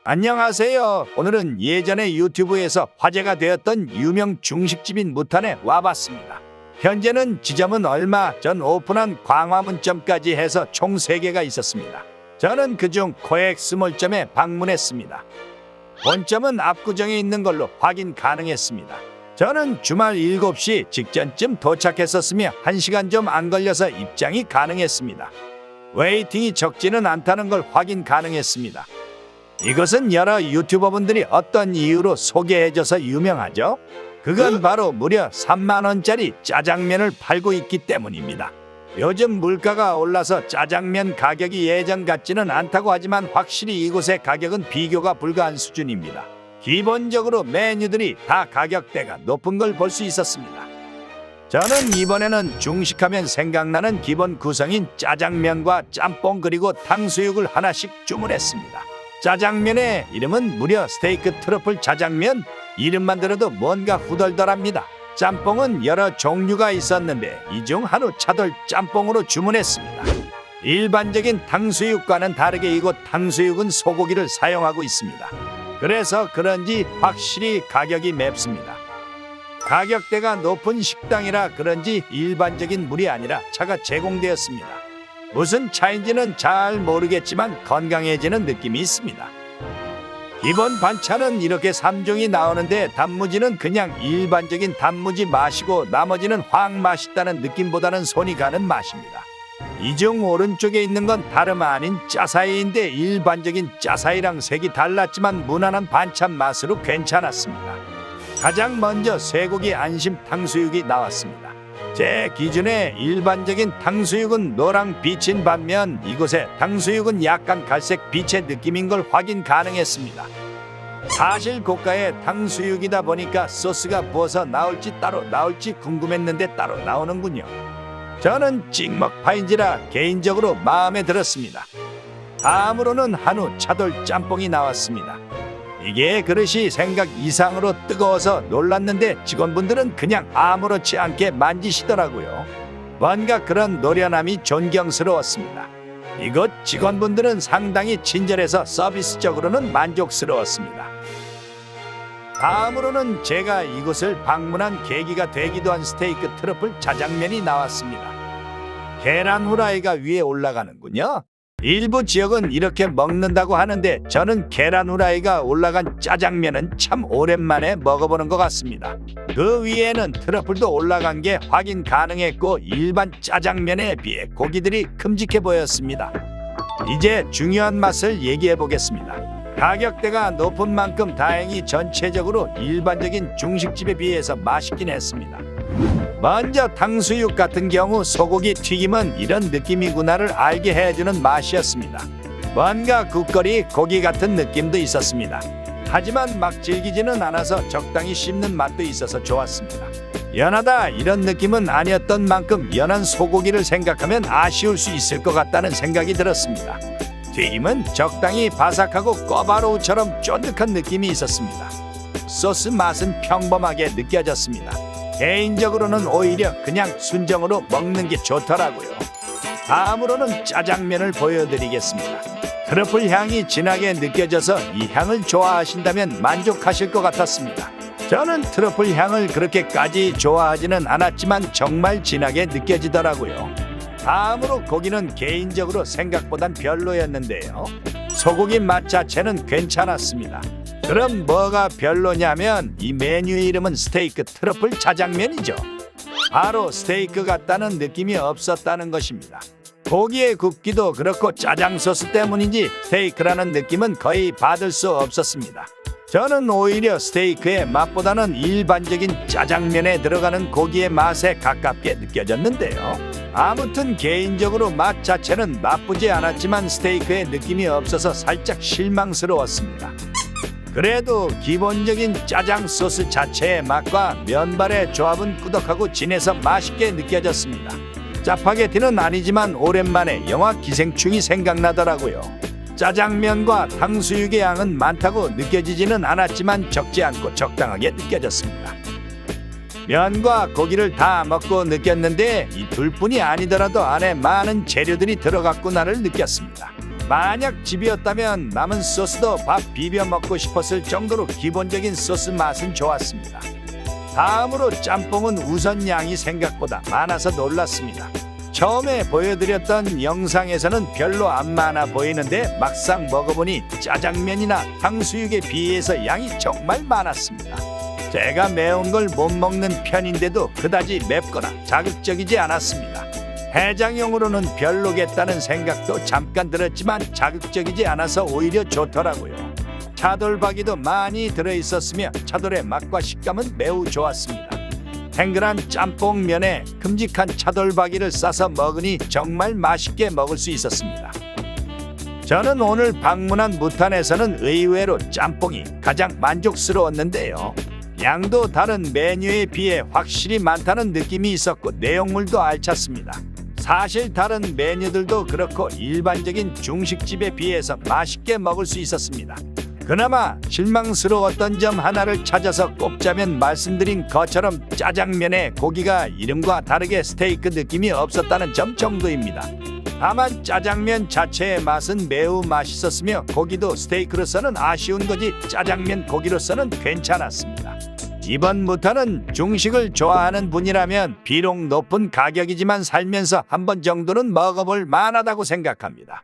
안녕하세요. 오늘은 예전에 유튜브에서 화제가 되었던 유명 중식집인 무탄에 와봤습니다. 현재는 지점은 얼마 전 오픈한 광화문점까지 해서 총 3개가 있었습니다. 저는 그중 코엑스몰점에 방문했습니다. 본점은 압구정에 있는 걸로 확인 가능했습니다. 저는 주말 7시 직전쯤 도착했었으며 1시간 좀 안 걸려서 입장이 가능했습니다. 웨이팅이 적지는 않다는 걸 확인 가능했습니다. 이것은 여러 유튜버분들이 어떤 이유로 소개해줘서 유명하죠? 그건 바로 무려 3만원짜리 짜장면을 팔고 있기 때문입니다. 요즘 물가가 올라서 짜장면 가격이 예전 같지는 않다고 하지만 확실히 이곳의 가격은 비교가 불가한 수준입니다. 기본적으로 메뉴들이 다 가격대가 높은 걸 볼 수 있었습니다. 저는 이번에는 중식하면 생각나는 기본 구성인 짜장면과 짬뽕 그리고 탕수육을 하나씩 주문했습니다. 짜장면의 이름은 무려 스테이크 트러플 짜장면. 이름만 들어도 뭔가 후덜덜합니다. 짬뽕은 여러 종류가 있었는데 이 중 한우 차돌 짬뽕으로 주문했습니다. 일반적인 탕수육과는 다르게 이곳 탕수육은 소고기를 사용하고 있습니다. 그래서 그런지 확실히 가격이 맵습니다. 가격대가 높은 식당이라 그런지 일반적인 물이 아니라 차가 제공되었습니다. 무슨 차인지는 잘 모르겠지만 건강해지는 느낌이 있습니다. 기본 반찬은 이렇게 3종이 나오는데 단무지는 그냥 일반적인 단무지 맛이고 나머지는 확 맛있다는 느낌보다는 손이 가는 맛입니다. 이 중 오른쪽에 있는 건 다름 아닌 짜사이인데 일반적인 짜사이랑 색이 달랐지만 무난한 반찬 맛으로 괜찮았습니다. 가장 먼저 쇠고기 안심 탕수육이 나왔습니다. 제 기준에 일반적인 탕수육은 노랑 빛인 반면 이곳의 탕수육은 약간 갈색 빛의 느낌인 걸 확인 가능했습니다. 사실 고가의 탕수육이다 보니까 소스가 부어서 나올지 따로 나올지 궁금했는데 따로 나오는군요. 저는 찍먹파인지라 개인적으로 마음에 들었습니다. 다음으로는 한우 차돌 짬뽕이 나왔습니다. 이게 그릇이 생각 이상으로 뜨거워서 놀랐는데 직원분들은 그냥 아무렇지 않게 만지시더라고요. 뭔가 그런 노련함이 존경스러웠습니다. 이곳 직원분들은 상당히 친절해서 서비스적으로는 만족스러웠습니다. 다음으로는 제가 이곳을 방문한 계기가 되기도 한 스테이크 트러플 짜장면이 나왔습니다. 계란 후라이가 위에 올라가는군요. 일부 지역은 이렇게 먹는다고 하는데 저는 계란 후라이가 올라간 짜장면은 참 오랜만에 먹어보는 것 같습니다. 그 위에는 트러플도 올라간 게 확인 가능했고 일반 짜장면에 비해 고기들이 큼직해 보였습니다. 이제 중요한 맛을 얘기해 보겠습니다. 가격대가 높은 만큼 다행히 전체적으로 일반적인 중식집에 비해서 맛있긴 했습니다. 먼저 탕수육 같은 경우 소고기 튀김은 이런 느낌이구나를 알게 해주는 맛이었습니다. 뭔가 국거리 고기 같은 느낌도 있었습니다. 하지만 막 질기지는 않아서 적당히 씹는 맛도 있어서 좋았습니다. 연하다 이런 느낌은 아니었던 만큼 연한 소고기를 생각하면 아쉬울 수 있을 것 같다는 생각이 들었습니다. 튀김은 적당히 바삭하고 꿔바로우처럼 쫀득한 느낌이 있었습니다. 소스 맛은 평범하게 느껴졌습니다. 개인적으로는 오히려 그냥 순정으로 먹는 게 좋더라고요. 다음으로는 짜장면을 보여드리겠습니다. 트러플 향이 진하게 느껴져서 이 향을 좋아하신다면 만족하실 것 같았습니다. 저는 트러플 향을 그렇게까지 좋아하지는 않았지만 정말 진하게 느껴지더라고요. 다음으로 고기는 개인적으로 생각보단 별로였는데요. 소고기 맛 자체는 괜찮았습니다. 그럼 뭐가 별로냐면 이 메뉴의 이름은 스테이크 트러플 짜장면이죠. 바로 스테이크 같다는 느낌이 없었다는 것입니다. 고기의 굽기도 그렇고 짜장 소스 때문인지 스테이크라는 느낌은 거의 받을 수 없었습니다. 저는 오히려 스테이크의 맛보다는 일반적인 짜장면에 들어가는 고기의 맛에 가깝게 느껴졌는데요. 아무튼 개인적으로 맛 자체는 나쁘지 않았지만 스테이크의 느낌이 없어서 살짝 실망스러웠습니다. 그래도 기본적인 짜장 소스 자체의 맛과 면발의 조합은 꾸덕하고 진해서 맛있게 느껴졌습니다. 짜파게티는 아니지만 오랜만에 영화 기생충이 생각나더라고요. 짜장면과 탕수육의 양은 많다고 느껴지지는 않았지만 적지 않고 적당하게 느껴졌습니다. 면과 고기를 다 먹고 느꼈는데 이 둘뿐이 아니더라도 안에 많은 재료들이 들어갔구나를 느꼈습니다. 만약 집이었다면 남은 소스도 밥 비벼 먹고 싶었을 정도로 기본적인 소스 맛은 좋았습니다. 다음으로 짬뽕은 우선 양이 생각보다 많아서 놀랐습니다. 처음에 보여드렸던 영상에서는 별로 안 많아 보이는데 막상 먹어보니 짜장면이나 탕수육에 비해서 양이 정말 많았습니다. 제가 매운 걸 못 먹는 편인데도 그다지 맵거나 자극적이지 않았습니다. 해장용으로는 별로겠다는 생각도 잠깐 들었지만 자극적이지 않아서 오히려 좋더라고요. 차돌박이도 많이 들어있었으며 차돌의 맛과 식감은 매우 좋았습니다. 탱글한 짬뽕면에 큼직한 차돌박이를 싸서 먹으니 정말 맛있게 먹을 수 있었습니다. 저는 오늘 방문한 무탄에서는 의외로 짬뽕이 가장 만족스러웠는데요. 양도 다른 메뉴에 비해 확실히 많다는 느낌이 있었고 내용물도 알찼습니다. 사실 다른 메뉴들도 그렇고 일반적인 중식집에 비해서 맛있게 먹을 수 있었습니다. 그나마 실망스러웠던 점 하나를 찾아서 꼽자면 말씀드린 것처럼 짜장면에 고기가 이름과 다르게 스테이크 느낌이 없었다는 점 정도입니다. 다만 짜장면 자체의 맛은 매우 맛있었으며 고기도 스테이크로서는 아쉬운 거지 짜장면 고기로서는 괜찮았습니다. 이번 무탄은 중식을 좋아하는 분이라면 비록 높은 가격이지만 살면서 한 번 정도는 먹어볼 만하다고 생각합니다.